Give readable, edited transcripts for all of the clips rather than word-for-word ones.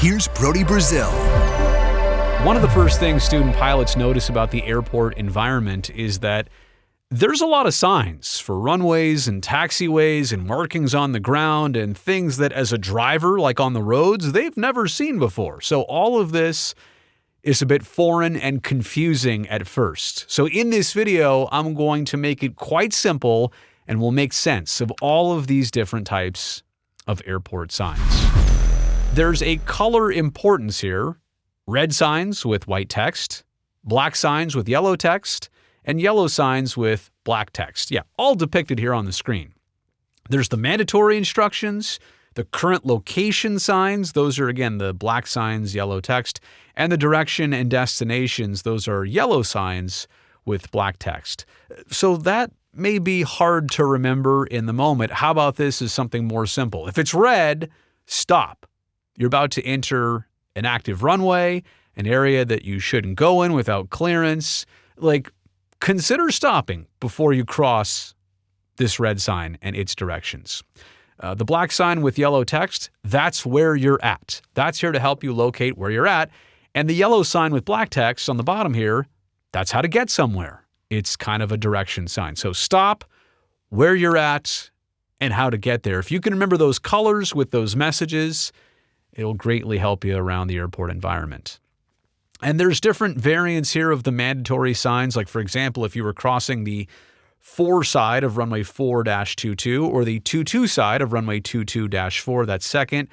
here's Brodie Brazil. One of the first things student pilots notice about the airport environment is that there's a lot of signs for runways and taxiways and markings on the ground and things that as a driver, like on the roads, they've never seen before. So all of this is a bit foreign and confusing at first. So in this video, I'm going to make it quite simple and we'll make sense of all of these different types of airport signs. There's a color importance here. Red signs with white text, black signs with yellow text, and yellow signs with black text. Yeah, all depicted here on the screen. There's the mandatory instructions, the current location signs. Those are, again, the black signs, yellow text, and the direction and destinations. Those are yellow signs with black text. So that may be hard to remember in the moment. How about this as something more simple? If it's red, stop. You're about to enter an active runway, an area that you shouldn't go in without clearance. Consider stopping before you cross this red sign and its directions. The black sign with yellow text, that's where you're at. That's here to help you locate where you're at. And the yellow sign with black text on the bottom here, that's how to get somewhere. It's kind of a direction sign. So stop, where you're at, and how to get there. If you can remember those colors with those messages, it'll greatly help you around the airport environment. And there's different variants here of the mandatory signs. Like, for example, if you were crossing the 4 side of runway 4-22 or the 22 side of runway 22-4, that's second.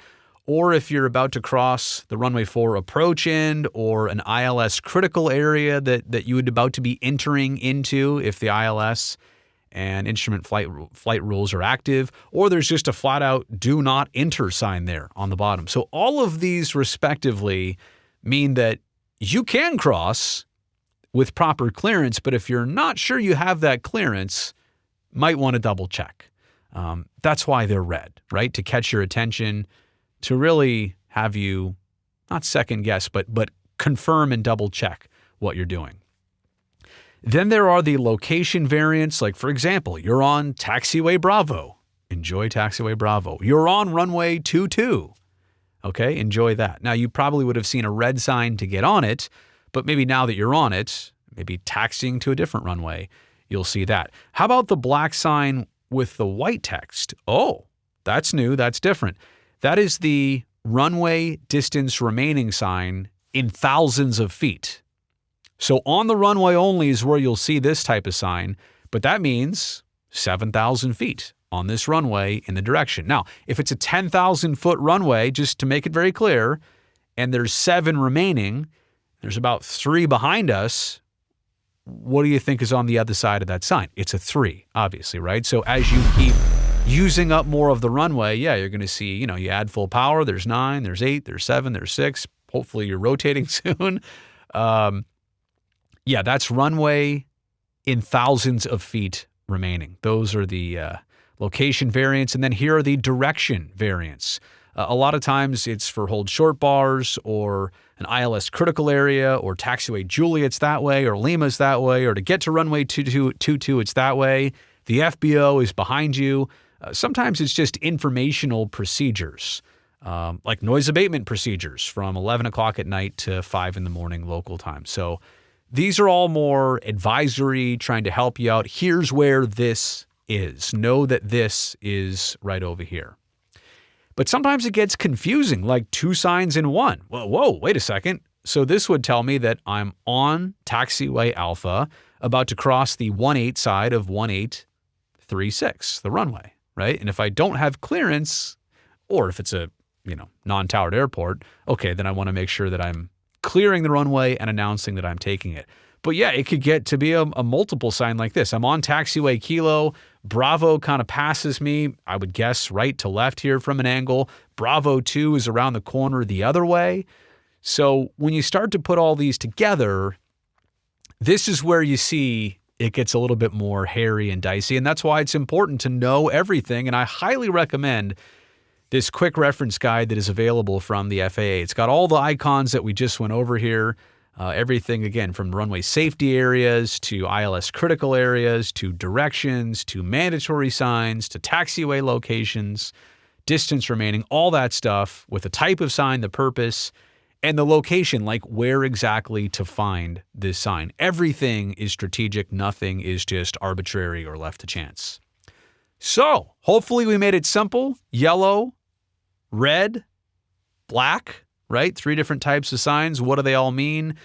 Or if you're about to cross the runway 4 approach end or an ILS critical area that you would about to be entering into if the ILS and instrument flight rules are active, or there's just a flat-out do not enter sign there on the bottom. So all of these respectively mean that you can cross with proper clearance, but if you're not sure you have that clearance, might want to double check. That's why they're red, right? To catch your attention, to really have you not second guess, but confirm and double check what you're doing. Then there are the location variants, like, for example, you're on taxiway Bravo. Enjoy taxiway Bravo. You're on runway 22. Okay, enjoy that. Now, you probably would have seen a red sign to get on it, but maybe now that you're on it, maybe taxiing to a different runway, you'll see that. How about the black sign with the white text? Oh, that's new. That's different. That is the runway distance remaining sign in thousands of feet. So on the runway only is where you'll see this type of sign, but that means 7,000 feet on this runway in the direction. Now, if it's a 10,000-foot runway, just to make it very clear, and there's 7 remaining, there's about 3 behind us, what do you think is on the other side of that sign? It's a 3, obviously, right? So as you keep using up more of the runway, yeah, you're going to see, you add full power, there's 9, there's 8, there's 7, there's 6. Hopefully you're rotating soon. Yeah, that's runway in thousands of feet remaining. Those are the location variants. And then here are the direction variants. A lot of times it's for hold short bars or an ILS critical area or taxiway Juliet's that way or Lima's that way, or to get to runway 22 it's that way. The FBO is behind you. Sometimes it's just informational procedures, like noise abatement procedures from 11 o'clock at night to 5 in the morning local time. So these are all more advisory, trying to help you out. Here's where this is. Know that this is right over here. But sometimes it gets confusing, like 2 signs in one. Well, whoa, wait a second. So this would tell me that I'm on taxiway Alpha, about to cross the 18 side of 1836, the runway, right? And if I don't have clearance, or if it's a non-towered airport, okay, then I want to make sure that I'm clearing the runway and announcing that I'm taking it. But yeah, it could get to be a multiple sign like this. I'm on taxiway Kilo. Bravo kind of passes me, I would guess, right to left here from an angle. Bravo 2 is around the corner the other way. So when you start to put all these together, this is where you see it gets a little bit more hairy and dicey. And that's why it's important to know everything. And I highly recommend this quick reference guide that is available from the FAA. It's got all the icons that we just went over here. Everything, again, from runway safety areas to ILS critical areas to directions to mandatory signs to taxiway locations distance remaining, all that stuff with the type of sign, the purpose, and the location, like where exactly to find this sign. Everything is strategic. Nothing is just arbitrary or left to chance. So hopefully we made it simple. Yellow, red, black, right? 3 different types of signs. What do they all mean?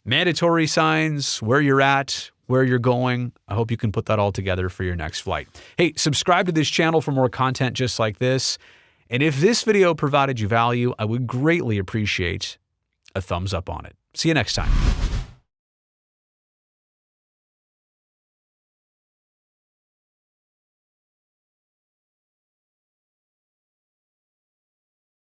Mandatory signs, where you're at, where you're going. I hope you can put that all together for your next flight. Hey, subscribe to this channel for more content just like this. And if this video provided you value, I would greatly appreciate a thumbs up on it. See you next time.